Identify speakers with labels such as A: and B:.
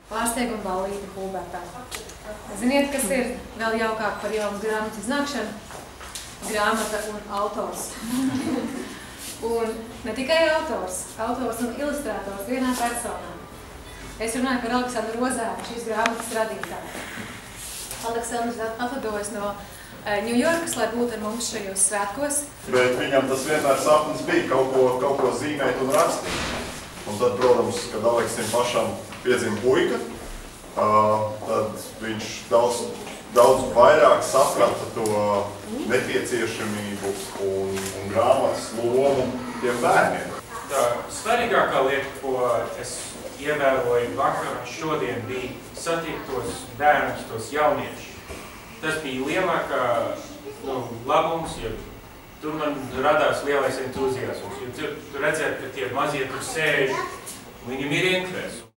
A: Pārsteiguma ballīte Hulbertā. Ziniet, kas ir vēl jaukāk par jaunu grāmatu iznākšanu? Grāmata un autors. Un ne tikai autors un ilustrātors vienā personā. Es runāju par Aleksandru Rozēnu, šīs grāmatas radītāju. Aleksandrs atlidojas no Ņujorkas, lai būtu ar mums šajos svētkos.
B: Bet viņam tas vienmēr sapnis bija kaut ko zīmēt un rakstīt. Un tad, protams, kad Aleksim pašam piedzima puika, tad viņš daudz vairāk saprata to nepieciešamību un grāmatas lomu tiem bērniem.
C: Tā svarīgākā lieta, ko es ievēroju vakar un šodien, bija satikt tos bērnus, tos jauniešus. Tas bija lielākā labums, jo tur man radās lielais entuziasms. Jo tur redzēt, ka tie mazie tur sēž, viņam ir interesi.